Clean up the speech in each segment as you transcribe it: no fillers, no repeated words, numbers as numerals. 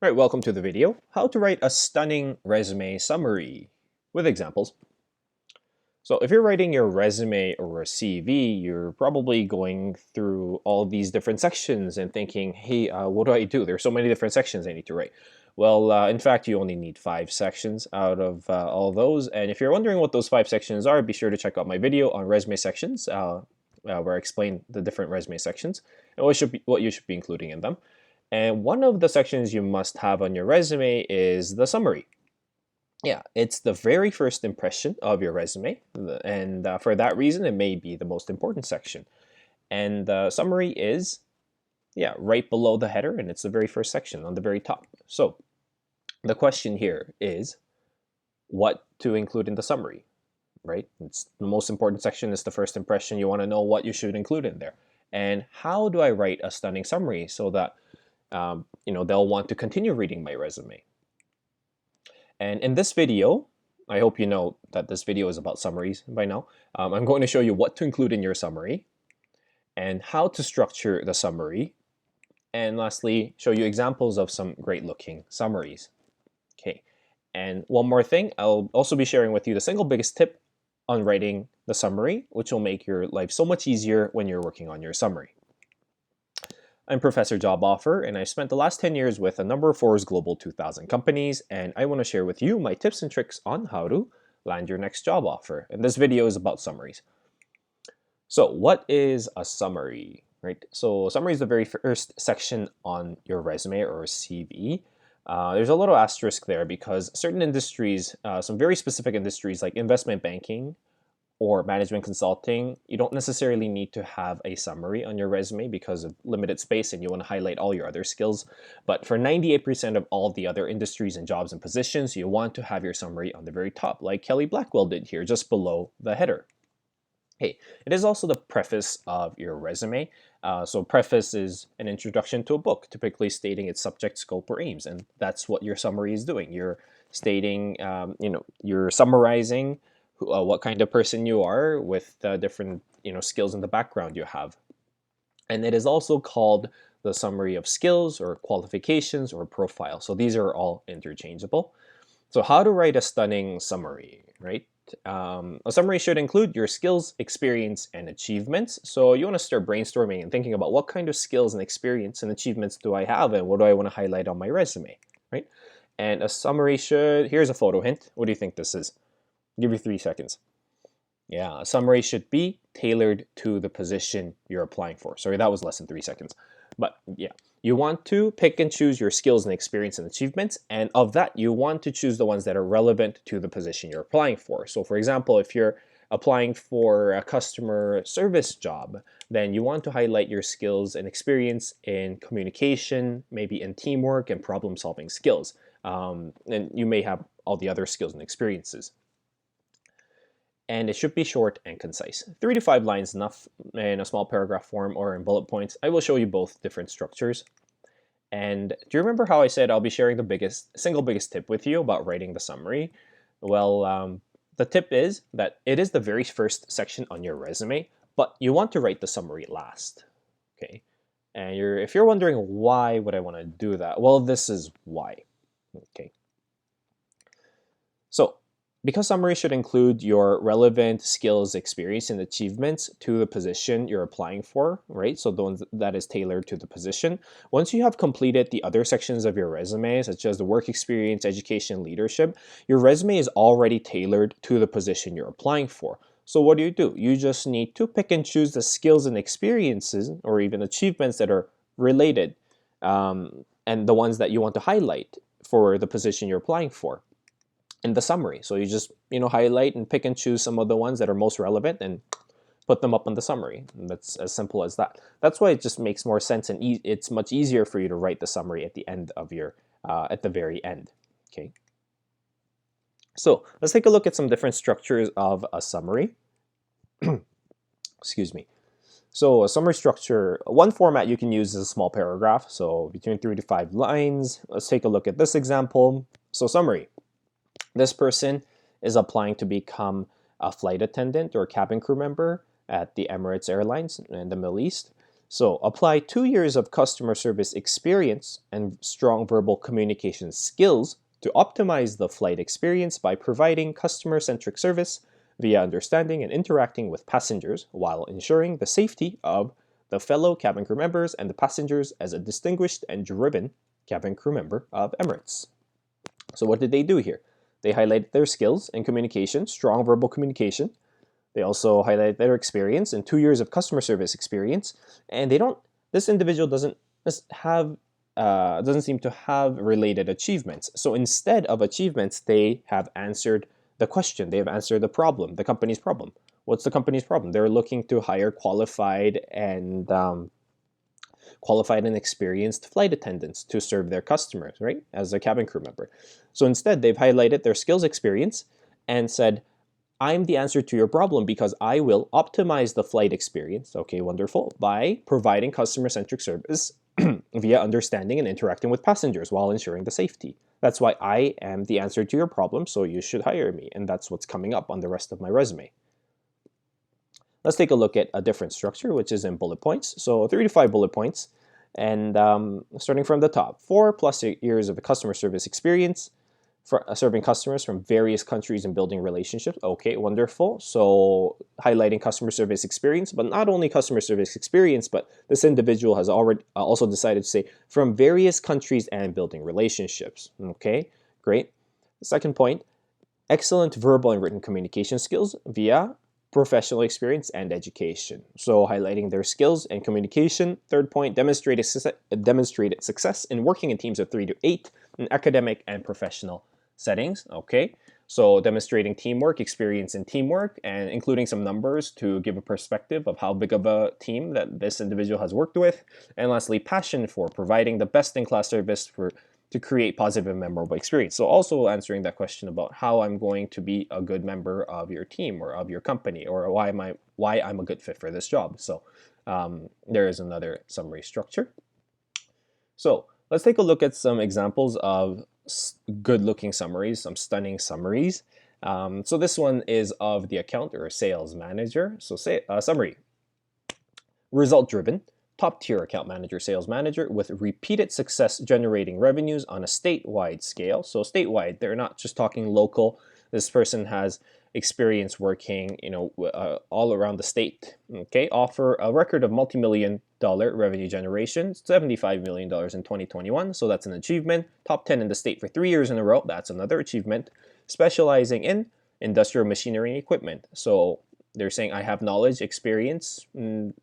Alright, welcome to the video, how to write a stunning resume summary with examples. So if you're writing your resume or a CV, you're probably going through all these different sections and thinking, hey, what do I do? There's so many different sections I need to write. Well, in fact, you only need 5 sections out of all those. And if you're wondering what those 5 sections are, be sure to check out my video on resume sections, where I explain the different resume sections and what you should be including in them. And one of the sections you must have on your resume is the summary. Yeah, it's the very first impression of your resume, and for that reason, it may be the most important section. And the summary is, yeah, right below the header, and it's the very first section on the very top. So the question here is what to include in the summary, right? It's the most important section is the first impression. You want to know what you should include in there. And how do I write a stunning summary so that they'll want to continue reading my resume? And in this video, I hope you know that this video is about summaries by now. I'm going to show you what to include in your summary and how to structure the summary. And lastly, show you examples of some great looking summaries. Okay. And one more thing, I'll also be sharing with you the single biggest tip on writing the summary, which will make your life so much easier when you're working on your summary. I'm Professor Job Offer, and I've spent the last 10 years with a number of Forbes Global 2000 companies, and I want to share with you my tips and tricks on how to land your next job offer. And this video is about summaries. So what is a summary, right? So a summary is the very first section on your resume or CV. There's a little asterisk there because certain industries, some very specific industries like investment banking, or management consulting, you don't necessarily need to have a summary on your resume because of limited space and you want to highlight all your other skills. But for 98% of all the other industries and jobs and positions, you want to have your summary on the very top, like Kelly Blackwell did here, just below the header. Hey, it is also the preface of your resume. So preface is an introduction to a book, typically stating its subject, scope, or aims, and that's what your summary is doing. You're stating, you're summarizing what kind of person you are with different skills in the background you have. And it is also called the summary of skills or qualifications or profile. So these are all interchangeable. So how to write a stunning summary, right? A summary should include your skills, experience, and achievements. So you want to start brainstorming and thinking about what kind of skills and experience and achievements do I have and what do I want to highlight on my resume, right? And a summary should, here's a photo hint. What do you think this is? Give you 3 seconds. Yeah, a summary should be tailored to the position you're applying for. Sorry, that was less than 3 seconds. But yeah, you want to pick and choose your skills and experience and achievements. And of that, you want to choose the ones that are relevant to the position you're applying for. So for example, if you're applying for a customer service job, then you want to highlight your skills and experience in communication, maybe in teamwork and problem solving skills. And you may have all the other skills and experiences. And it should be short and concise. 3 to 5 lines enough in a small paragraph form or in bullet points. I will show you both different structures. And do you remember how I said I'll be sharing the single biggest tip with you about writing the summary? Well, the tip is that it is the very first section on your resume, but you want to write the summary last. Okay. And if you're wondering why would I want to do that, well, this is why. Okay. So because summary should include your relevant skills, experience, and achievements to the position you're applying for, right? So the ones that is tailored to the position. Once you have completed the other sections of your resume, such as the work experience, education, leadership, your resume is already tailored to the position you're applying for. So what do? You just need to pick and choose the skills and experiences or even achievements that are related and the ones that you want to highlight for the position you're applying for in the summary. So you just highlight and pick and choose some of the ones that are most relevant and put them up in the summary. And that's as simple as that. That's why it just makes more sense and it's much easier for you to write the summary at the end of your at the very end. Okay. So let's take a look at some different structures of a summary. Excuse me. So a summary structure, one format you can use is a small paragraph. So between 3 to 5 lines. Let's take a look at this example. So summary. This person is applying to become a flight attendant or cabin crew member at the Emirates Airlines in the Middle East. So apply 2 years of customer service experience and strong verbal communication skills to optimize the flight experience by providing customer-centric service via understanding and interacting with passengers while ensuring the safety of the fellow cabin crew members and the passengers as a distinguished and driven cabin crew member of Emirates. So what did they do here? They highlighted their skills in communication, strong verbal communication. They also highlight their experience and 2 years of customer service experience, and they don't. This individual doesn't seem to have related achievements. So instead of achievements, they have answered the question. They have answered the problem, the company's problem. What's the company's problem? They're looking to hire qualified and experienced flight attendants to serve their customers, right, as a cabin crew member. So instead, they've highlighted their skills experience and said, I'm the answer to your problem because I will optimize the flight experience, okay, wonderful, by providing customer-centric service via understanding and interacting with passengers while ensuring the safety. That's why I am the answer to your problem, so you should hire me, and that's what's coming up on the rest of my resume. Let's take a look at a different structure, which is in bullet points. So 3 to 5 bullet points, and starting from the top, 4+ years of customer service experience, for serving customers from various countries and building relationships. Okay, wonderful. So highlighting customer service experience, but not only customer service experience, but this individual has already also decided to say from various countries and building relationships. Okay, great. Second point, excellent verbal and written communication skills via professional experience and education. So highlighting their skills and communication. Third point, demonstrated success in working in teams of 3 to 8 in academic and professional settings. Okay, so demonstrating teamwork, experience in teamwork, and including some numbers to give a perspective of how big of a team that this individual has worked with. And lastly, passion for providing the best-in-class service to create positive and memorable experience. So also answering that question about how I'm going to be a good member of your team or of your company, or why I'm a good fit for this job. So there is another summary structure. So let's take a look at some examples of good-looking summaries, some stunning summaries. So this one is of the account or sales manager. So summary, result-driven, top-tier account manager, sales manager with repeated success generating revenues on a statewide scale. So statewide, they're not just talking local. This person has experience working, all around the state. Okay, offer a record of multi-million-dollar revenue generation, $75 million in 2021. So that's an achievement. Top 10 in the state for 3 years in a row. That's another achievement. Specializing in industrial machinery and equipment. So they're saying I have knowledge and experience in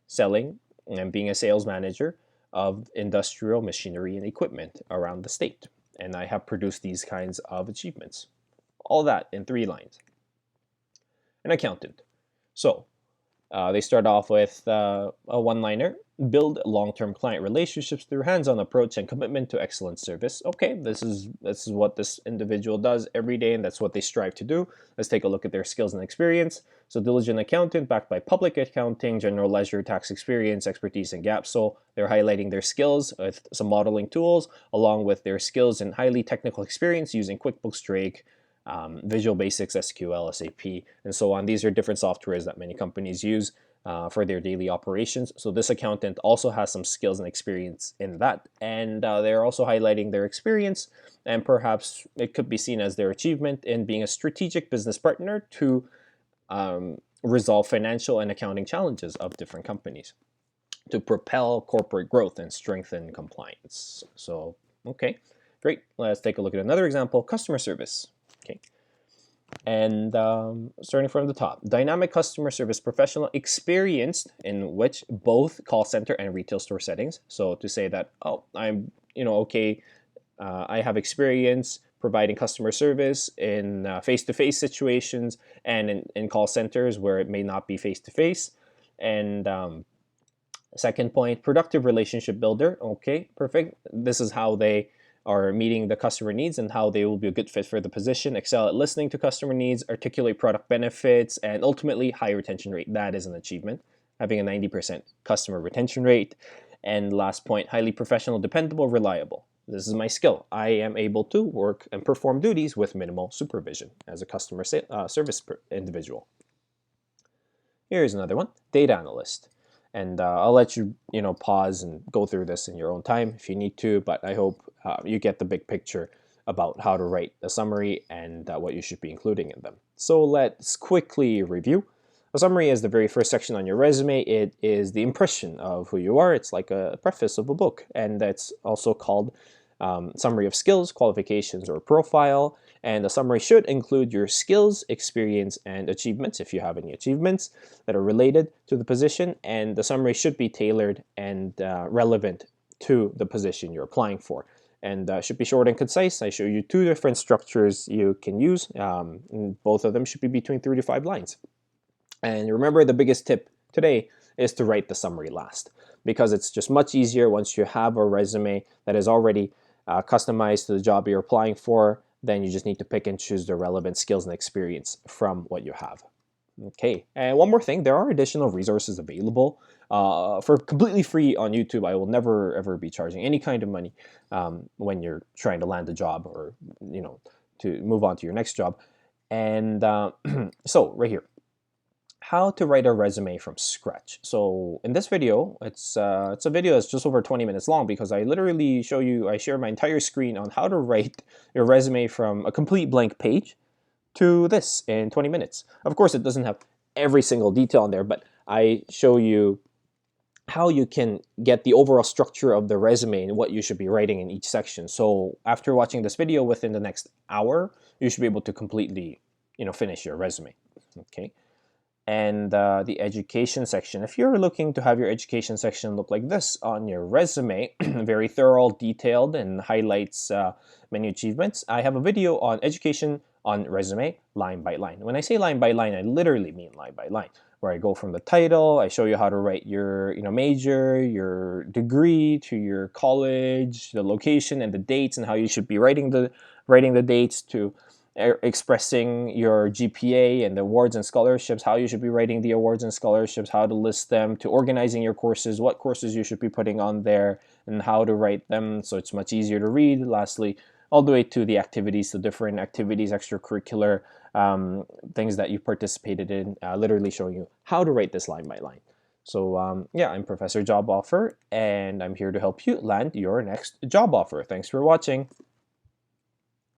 selling and being a sales manager of industrial machinery and equipment around the state. And I have produced these kinds of achievements. All that in 3 lines. An accountant. So they start off with a one-liner. Build long-term client relationships through hands-on approach and commitment to excellent service. Okay, this is what this individual does every day, and that's what they strive to do. Let's take a look at their skills and experience. So diligent accountant backed by public accounting, general ledger, tax experience, expertise, and gaps. So they're highlighting their skills with some modeling tools, along with their skills and highly technical experience using QuickBooks, Drake, Visual Basics, SQL, SAP, and so on. These are different softwares that many companies use for their daily operations. So this accountant also has some skills and experience in that. And they're also highlighting their experience, and perhaps it could be seen as their achievement in being a strategic business partner to resolve financial and accounting challenges of different companies to propel corporate growth and strengthen compliance. So, okay, great. Let's take a look at another example, customer service. Okay, and starting from the top, dynamic customer service professional experienced in which both call center and retail store settings. So to say that, oh, I'm, okay, I have experience providing customer service in face-to-face situations and in call centers where it may not be face-to-face. And second point, productive relationship builder. Okay, perfect. This is how they are meeting the customer needs and how they will be a good fit for the position. Excel at listening to customer needs, articulate product benefits, and ultimately high retention rate. That is an achievement, having a 90% customer retention rate. And last point, highly professional, dependable, reliable. This is my skill. I am able to work and perform duties with minimal supervision as a customer service individual. Here's another one, data analyst. And I'll let you, pause and go through this in your own time if you need to, but I hope you get the big picture about how to write a summary and what you should be including in them. So let's quickly review. A summary is the very first section on your resume. It is the impression of who you are. It's like a preface of a book, and that's also called summary of skills, qualifications, or profile. And the summary should include your skills, experience, and achievements, if you have any achievements that are related to the position. And the summary should be tailored and relevant to the position you're applying for. And should be short and concise. I show you two different structures you can use. And both of them should be between 3 to 5 lines. And remember, the biggest tip today is to write the summary last, because it's just much easier once you have a resume that is already customized to the job you're applying for. Then you just need to pick and choose the relevant skills and experience from what you have. Okay, and one more thing, there are additional resources available for completely free on YouTube. I will never ever be charging any kind of money when you're trying to land a job or to move on to your next job. And so right here, how to write a resume from scratch. So in this video, it's a video that's just over 20 minutes long, because I literally I share my entire screen on how to write your resume from a complete blank page to this in 20 minutes. Of course, it doesn't have every single detail in there, but I show you how you can get the overall structure of the resume and what you should be writing in each section. So after watching this video, within the next hour, you should be able to completely, finish your resume. Okay. And the education section. If you're looking to have your education section look like this on your resume, very thorough, detailed, and highlights many achievements, I have a video on education on resume, line by line. When I say line by line, I literally mean line by line, where I go from the title, I show you how to write your major, your degree, to your college, the location, and the dates, and how you should be writing the dates, to expressing your GPA and the awards and scholarships, how you should be writing the awards and scholarships, how to list them, to organizing your courses, what courses you should be putting on there, and how to write them so it's much easier to read. Lastly, all the way to the activities, the different activities, extracurricular things that you participated in, literally showing you how to write this line by line. So yeah, I'm Professor Job Offer, and I'm here to help you land your next job offer. Thanks for watching.